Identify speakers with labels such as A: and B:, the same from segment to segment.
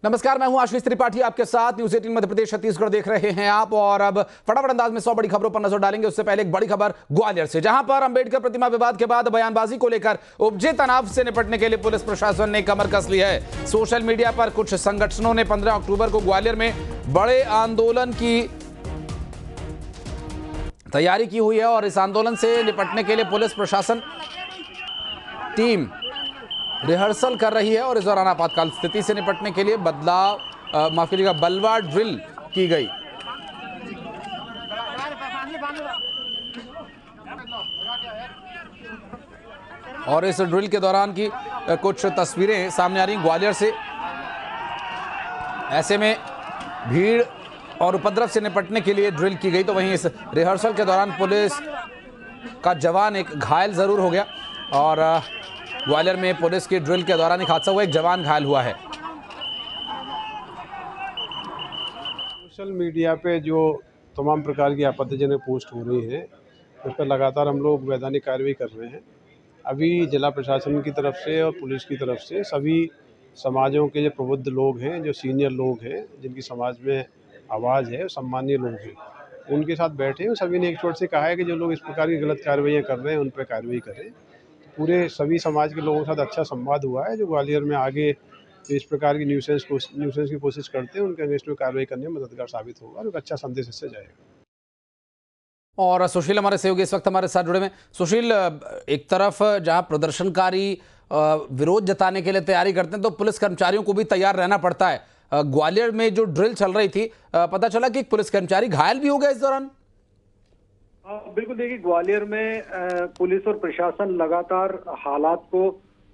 A: नमस्कार, मैं हूं आशीष त्रिपाठी आपके साथ। न्यूज़ 18 मध्य प्रदेश छत्तीसगढ़ देख रहे हैं आप। और अब फटाफट अंदाज में 100 बड़ी खबरों पर नजर डालेंगे। उससे पहले एक बड़ी खबर ग्वालियर से, जहां पर अंबेडकर प्रतिमा विवाद के बाद बयानबाजी को लेकर उपजे तनाव से निपटने के लिए पुलिस प्रशासन ने कमर कस ली है। सोशल मीडिया पर कुछ संगठनों ने 15 अक्टूबर को ग्वालियर में बड़े आंदोलन की तैयारी की हुई है और इस आंदोलन से निपटने के लिए पुलिस प्रशासन टीम रिहर्सल कर रही है और इस दौरान आपातकाल स्थिति से निपटने के लिए माफ कीजिएगा, बलवा ड्रिल की गई। और इस ड्रिल के दौरान की कुछ तस्वीरें सामने आ रही ग्वालियर से। ऐसे में भीड़ और उपद्रव से निपटने के लिए ड्रिल की गई, तो वहीं इस रिहर्सल के दौरान पुलिस का जवान एक घायल जरूर हो गया। और ग्वालियर में पुलिस की ड्रिल के दौरान एक हादसा हुआ, एक जवान घायल हुआ है।
B: सोशल मीडिया पे जो तमाम प्रकार की आपत्तिजनक पोस्ट हो रही हैं, उस पर लगातार हम लोग वैधानिक कार्रवाई कर रहे हैं। अभी जिला प्रशासन की तरफ से और पुलिस की तरफ से सभी समाजों के जो प्रबुद्ध लोग हैं, जो सीनियर लोग हैं, जिनकी समाज में आवाज़ है, सम्मानीय लोग हैं, उनके साथ बैठे हैं। सभी ने एक छोर से कहा है कि जो लोग इस प्रकार की गलत कार्रवाइयाँ कर रहे हैं उन पर कार्रवाई करें। पूरे सभी समाज के लोगों के साथ अच्छा संवाद हुआ है। जो ग्वालियर में आगे इस प्रकार की न्यूसेंस की कोशिश करते हैं, उनके अगेंस्ट में कार्रवाई करने में मददगार साबित होगा और एक अच्छा संदेश इससे जाएगा।
A: और सुशील हमारे सहयोगी इस वक्त हमारे साथ जुड़े हुए। सुशील, एक तरफ जहां प्रदर्शनकारी विरोध जताने के लिए तैयारी करते हैं, तो पुलिस कर्मचारियों को भी तैयार रहना पड़ता है। ग्वालियर में जो ड्रिल चल रही थी, पता चला कि एक पुलिस कर्मचारी घायल भी हो गया इस दौरान।
C: बिल्कुल, देखिए, ग्वालियर में पुलिस और प्रशासन लगातार हालात को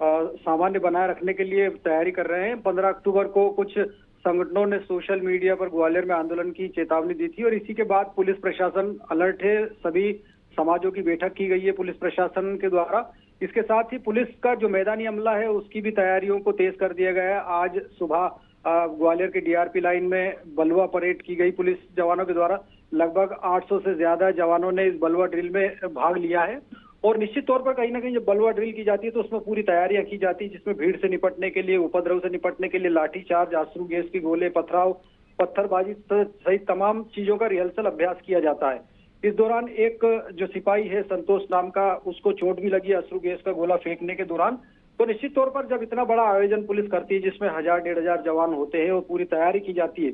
C: सामान्य बनाए रखने के लिए तैयारी कर रहे हैं। 15 अक्टूबर को कुछ संगठनों ने सोशल मीडिया पर ग्वालियर में आंदोलन की चेतावनी दी थी और इसी के बाद पुलिस प्रशासन अलर्ट है। सभी समाजों की बैठक की गई है पुलिस प्रशासन के द्वारा। इसके साथ ही पुलिस का जो मैदानी अमला है उसकी भी तैयारियों को तेज कर दिया गया है। आज सुबह ग्वालियर के डीआरपी लाइन में बलवा परेड की गई पुलिस जवानों के द्वारा। लगभग 800 से ज्यादा जवानों ने इस बलवा ड्रिल में भाग लिया है। और निश्चित तौर पर कहीं ना कहीं जब बलवा ड्रिल की जाती है तो उसमें पूरी तैयारियां की जाती है, जिसमें भीड़ से निपटने के लिए, उपद्रव से निपटने के लिए लाठीचार्ज, आंसू गैस के गोले, पथराव, पत्थरबाजी सहित तमाम चीजों का रिहर्सल अभ्यास किया जाता है। इस दौरान एक जो सिपाही है संतोष नाम का, उसको चोट भी लगी अश्रु गैस का गोला फेंकने के दौरान। तो निश्चित तौर पर जब इतना बड़ा आयोजन पुलिस करती है, जिसमें 1000-1500 जवान होते हैं और पूरी तैयारी की जाती है,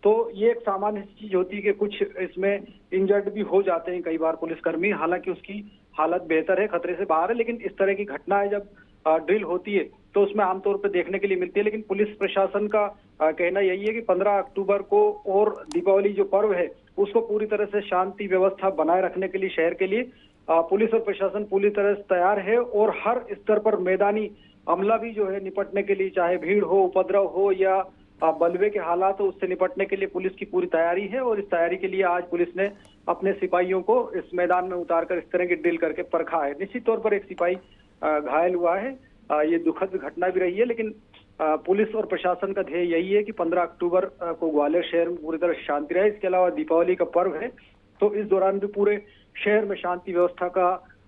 C: तो ये एक सामान्य चीज होती है कि कुछ इसमें इंजर्ड भी हो जाते हैं कई बार पुलिसकर्मी। हालांकि उसकी हालत बेहतर है, खतरे से बाहर है, लेकिन इस तरह की घटनाएं जब ड्रिल होती है तो उसमें आमतौर पर देखने के लिए मिलती है। लेकिन पुलिस प्रशासन का कहना यही है कि 15 अक्टूबर को और दीपावली जो पर्व है उसको पूरी तरह से शांति व्यवस्था बनाए रखने के लिए शहर के लिए पुलिस और प्रशासन पूरी तरह से तैयार है। और हर स्तर पर मैदानी अमला भी जो है निपटने के लिए, चाहे भीड़ हो, उपद्रव हो या बलवे के हालात हो, उससे निपटने के लिए पुलिस की पूरी तैयारी है। और इस तैयारी के लिए आज पुलिस ने अपने सिपाहियों को इस मैदान में उतारकर इस तरह की ड्रिल करके परखा है। निश्चित तौर पर एक सिपाही घायल हुआ है। ये दुखद घटना भी रही है, लेकिन पुलिस और प्रशासन का ध्येय यही है कि 15 अक्टूबर को ग्वालियर शहर में पूरी तरह शांति रहे। इसके अलावा दीपावली का पर्व है, तो इस दौरान भी पूरे शहर में शांति व्यवस्था का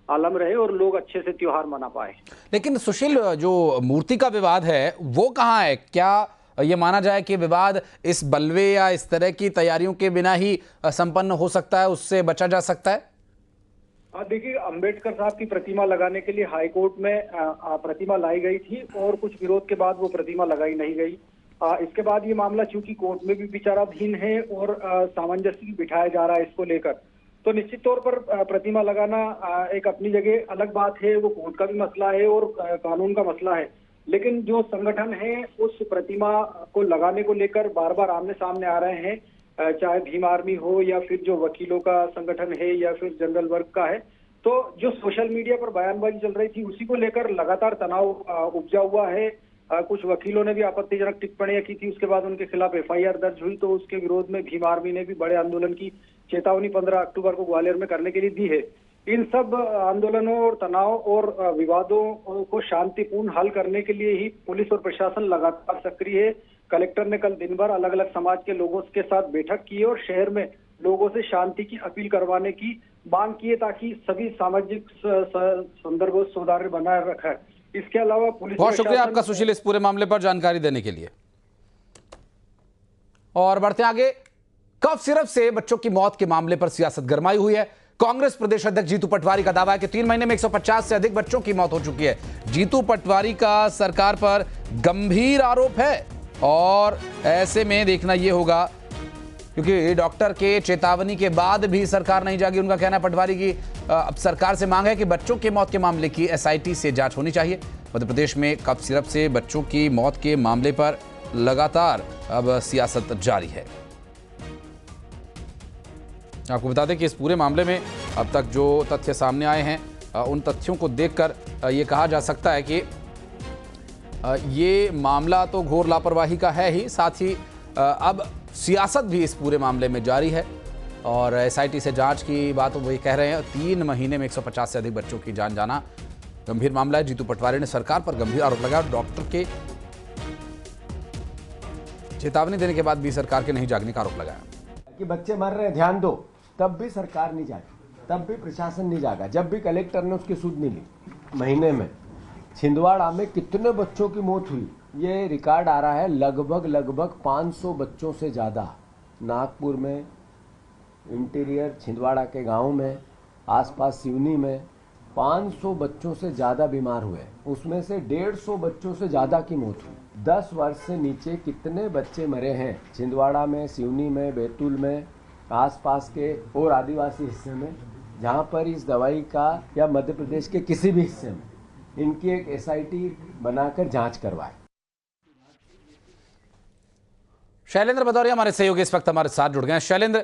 C: आलम रहे और लोग अच्छे से त्योहार मना पाए।
A: लेकिन सुशील, जो मूर्ति का विवाद है वो कहाँ है? क्या ये माना जाए कि विवाद इस बलवे या इस तरह की तैयारियों के बिना ही संपन्न हो सकता है, उससे बचा जा सकता है?
C: देखिए, अंबेडकर साहब की प्रतिमा लगाने के लिए हाईकोर्ट में प्रतिमा लाई गई थी और कुछ विरोध के बाद वो प्रतिमा लगाई नहीं गई। इसके बाद ये मामला चूंकि कोर्ट में भी विचाराधीन है और सामंजस्य भी बिठाया जा रहा है इसको लेकर, तो निश्चित तौर पर प्रतिमा लगाना एक अपनी जगह अलग बात है। वो कोर्ट का भी मसला है और कानून का मसला है। लेकिन जो संगठन है उस प्रतिमा को लगाने को लेकर बार बार आमने सामने आ रहे हैं, चाहे भीम आर्मी हो या फिर जो वकीलों का संगठन है या फिर जनरल वर्ग का है। तो जो सोशल मीडिया पर बयानबाजी चल रही थी उसी को लेकर लगातार तनाव उपजा हुआ है। कुछ वकीलों ने भी आपत्तिजनक टिप्पणियां की थी, उसके बाद उनके खिलाफ एफआईआर दर्ज हुई। तो उसके विरोध में भीम आर्मी ने भी बड़े आंदोलन की चेतावनी 15 अक्टूबर को ग्वालियर में करने के लिए दी है। इन सब आंदोलनों और तनाव और विवादों को शांतिपूर्ण हल करने के लिए ही पुलिस और प्रशासन लगातार सक्रिय है। कलेक्टर ने कल दिन भर अलग अलग समाज के लोगों के साथ बैठक की और शहर में लोगों से शांति की अपील करवाने की मांग की है, ताकि सभी सामाजिक संदर्भ सुधार बनाए रखा है। इसके अलावा पुलिस,
A: बहुत शुक्रिया आपका सुशील इस पूरे मामले पर जानकारी देने के लिए। और बढ़ते आगे, कफ सिरप से बच्चों की मौत के मामले पर सियासत गरमाई हुई है। कांग्रेस प्रदेश अध्यक्ष जीतू पटवारी का दावा है कि 3 महीने में 150 से अधिक बच्चों की मौत हो चुकी है। जीतू पटवारी का सरकार पर गंभीर आरोप है और ऐसे में देखना यह होगा, क्योंकि डॉक्टर के चेतावनी के बाद भी सरकार नहीं जागी। उनका कहना है पटवारी की अब सरकार से मांग है कि बच्चों के मौत के मामले की एसआईटी से जांच होनी चाहिए। मध्य प्रदेश में कफ सिरप से बच्चों की मौत के मामले पर लगातार अब सियासत जारी है। आपको बता दें कि इस पूरे मामले में अब तक जो तथ्य सामने आए हैं उन तथ्यों को देखकर ये कहा जा सकता है कि ये मामला तो घोर लापरवाही का है ही, साथ ही अब सियासत भी इस पूरे मामले में जारी है और एसआईटी से जांच की बात वही कह रहे हैं। 3 महीने में 150 से अधिक बच्चों की जान जाना गंभीर मामला है। जीतू पटवारी ने सरकार पर गंभीर आरोप लगाया। डॉक्टर के चेतावनी देने के बाद भी सरकार के नहीं जागने का आरोप लगाया
D: कि बच्चे मर रहे हैं, ध्यान दो, तब भी सरकार नहीं जागी, तब भी प्रशासन नहीं जागा, जब भी कलेक्टर ने उसकी सुध नहीं ली। महीने में छिंदवाड़ा में कितने बच्चों की मौत हुई, ये रिकॉर्ड आ रहा है, लगभग 500 बच्चों से ज़्यादा। नागपुर में, इंटीरियर छिंदवाड़ा के गांव में, आसपास सिवनी में 500 बच्चों से ज़्यादा बीमार हुए, उसमें से 150 बच्चों से ज़्यादा की मौत हुई। 10 वर्ष से नीचे कितने बच्चे मरे हैं छिंदवाड़ा में, सिवनी में, बैतूल में, आसपास के और आदिवासी हिस्से में, जहां पर इस दवाई का या मध्य प्रदेश के किसी भी हिस्से में इनकी एक एसआईटी बनाकर जांच करवाए।
A: शैलेंद्र भदौरिया हमारे सहयोगी इस वक्त हमारे साथ जुड़ गए हैं। शैलेंद्र,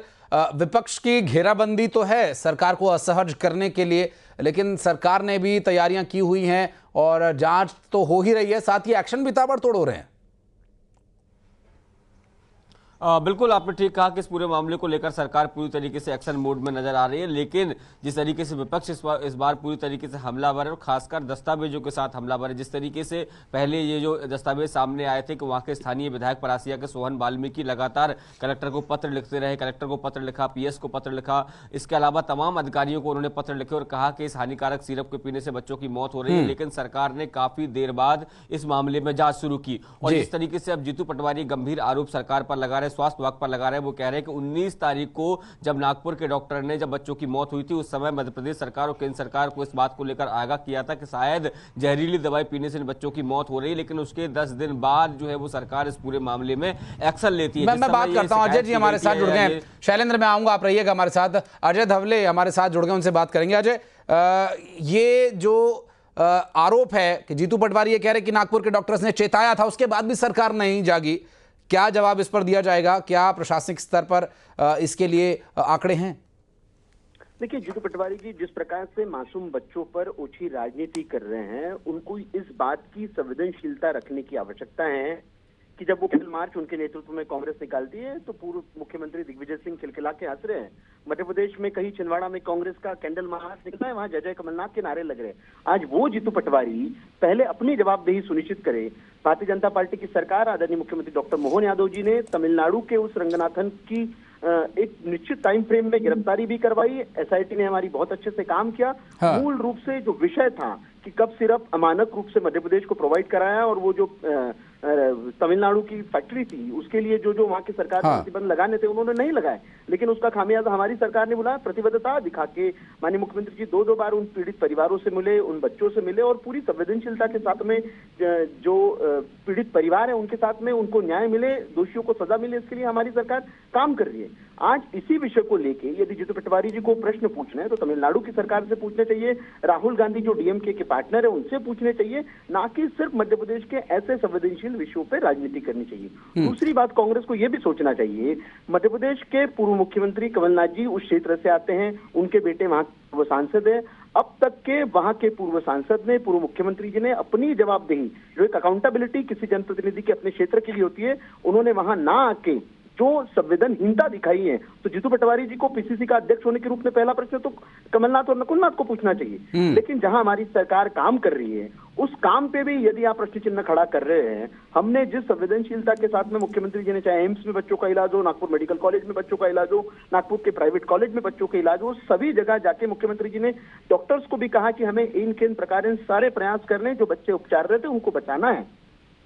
A: विपक्ष की घेराबंदी तो है सरकार को असहज करने के लिए, लेकिन सरकार ने भी तैयारियां की हुई हैं और जांच तो हो ही रही है, साथ ही एक्शन भी ताबड़तोड़ हो रहे हैं।
E: बिल्कुल आपने ठीक कहा कि इस पूरे मामले को लेकर सरकार पूरी तरीके से एक्शन मोड में नजर आ रही है, लेकिन जिस तरीके से विपक्ष इस बार पूरी तरीके से हमलावर है और खासकर दस्तावेजों के साथ हमलावर है। जिस तरीके से पहले ये जो दस्तावेज सामने आए थे कि वहां के स्थानीय विधायक परासिया के सोहन वाल्मीकि लगातार कलेक्टर को पत्र लिखते रहे, कलेक्टर को पत्र लिखा, पीएस को पत्र लिखा, इसके अलावा तमाम अधिकारियों को उन्होंने पत्र लिखे और कहा कि इस हानिकारक सिरप के पीने से बच्चों की मौत हो रही है। लेकिन सरकार ने काफी देर बाद इस मामले में जांच शुरू की और इस तरीके से अब जीतू पटवारी गंभीर आरोप सरकार पर लगा रहे, स्वास्थ्य विभाग पर लगा रहे। वो कह रहे हैं कि 19 तारीख को जब नागपुर के डॉक्टर ने जब बच्चों की मौत हुई थी, उस समय मध्य प्रदेश सरकार और केंद्र सरकार को इस बात को लेकर आगाह किया था कि शायद जहरीली दवाई पीने से बच्चों की मौत हो रही है, लेकिन उसके 10 दिन बाद जो है वो सरकार इस पूरे मामले में एक्शन लेती है।
A: मैं बात करता हूं, अजय जी हमारे साथ जुड़ गए हैं। शैलेंद्र, मैं आऊंगा, आप रहिएगा हमारे साथ। अजय धवले हमारे साथ जुड़ गए, उनसे बात करेंगे। अजय, ये जो आरोप है कि जीतू पटवारी ये कह रहे कि नागपुर के डॉक्टर्स ने चेताया था, उसके बाद भी सरकार नहीं जागी, क्या जवाब इस पर दिया जाएगा? क्या प्रशासनिक स्तर पर इसके लिए आंकड़े हैं?
F: देखिए, जीतू पटवारी जी जिस प्रकार से मासूम बच्चों पर ओछी राजनीति कर रहे हैं, उनको इस बात की संवेदनशीलता रखने की आवश्यकता है कि जब वो कैंडल मार्च उनके नेतृत्व में कांग्रेस निकालती है तो पूर्व मुख्यमंत्री दिग्विजय सिंह खिलखिला के हंस रहे हैं। मध्य प्रदेश में कहीं छिंदवाड़ा में कांग्रेस का कैंडल मार्च निकला है, वहां जय जय कमलनाथ के नारे लग रहे हैं। आज वो जीतू पटवारी पहले अपनी जवाबदेही सुनिश्चित करे। भारतीय जनता पार्टी की सरकार, आदरणीय मुख्यमंत्री डॉक्टर मोहन यादव जी ने तमिलनाडु के उस रंगनाथन की एक निश्चित टाइम फ्रेम में गिरफ्तारी भी करवाई। एसआईटी ने हमारी बहुत अच्छे से काम किया। हाँ। मूल रूप से जो विषय था कि कफ सिरप अमानक रूप से मध्य प्रदेश को प्रोवाइड कराया और वो जो तमिलनाडु की फैक्ट्री थी उसके लिए जो वहां की सरकार ने प्रतिबंध लगाने थे उन्होंने नहीं लगाए, लेकिन उसका खामियाजा हमारी सरकार ने बुलाया। प्रतिबद्धता दिखा के माननीय मुख्यमंत्री जी दो बार उन पीड़ित परिवारों से मिले, उन बच्चों से मिले और पूरी संवेदनशीलता के साथ में जो पीड़ित परिवार है उनके साथ में उनको न्याय मिले, दोषियों को सजा मिले, इसके लिए हमारी सरकार काम कर रही है। आज इसी विषय को लेके यदि जीतू पटवारी जी को प्रश्न पूछना है तो तमिलनाडु की सरकार से पूछने चाहिए, राहुल गांधी जो डीएमके के पार्टनर है उनसे पूछने चाहिए, ना कि सिर्फ मध्य प्रदेश के ऐसे संवेदनशील विषयों पर राजनीति करनी चाहिए। दूसरी बात, कांग्रेस को यह भी सोचना चाहिए, मध्य प्रदेश के पूर्व मुख्यमंत्री कमलनाथ जी उस क्षेत्र से आते हैं, उनके बेटे वहां वो सांसद है। अब तक के वहां के पूर्व सांसद ने, पूर्व मुख्यमंत्री जी ने अपनी जवाबदेही, जो एक अकाउंटेबिलिटी किसी जनप्रतिनिधि के अपने क्षेत्र के लिए होती है, उन्होंने वहां ना आके जो संवेदनहीनता दिखाई है, तो जीतू पटवारी जी को पीसीसी का अध्यक्ष होने के रूप में पहला प्रश्न तो कमलनाथ और नकुलनाथ को पूछना चाहिए। लेकिन जहां हमारी सरकार काम कर रही है उस काम पे भी यदि आप प्रश्न चिन्ह खड़ा कर रहे हैं, हमने जिस संवेदनशीलता के साथ में मुख्यमंत्री जी ने, चाहे एम्स में बच्चों का इलाज हो, नागपुर मेडिकल कॉलेज में बच्चों का इलाज हो, नागपुर के प्राइवेट कॉलेज में बच्चों का इलाज हो, सभी जगह जाके मुख्यमंत्री जी ने डॉक्टर्स को भी कहा कि हमें इन प्रकार सारे प्रयास करने, जो बच्चे उपचार रहे थे उनको बचाना है।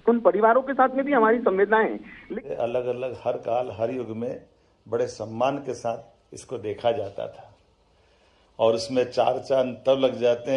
F: उन परिवारों के साथ में भी हमारी संवेदनाएं हैं।
G: अलग अलग हर काल हर युग में बड़े सम्मान के साथ इसको देखा जाता था और उसमें 4 चांद तब लग जाते हैं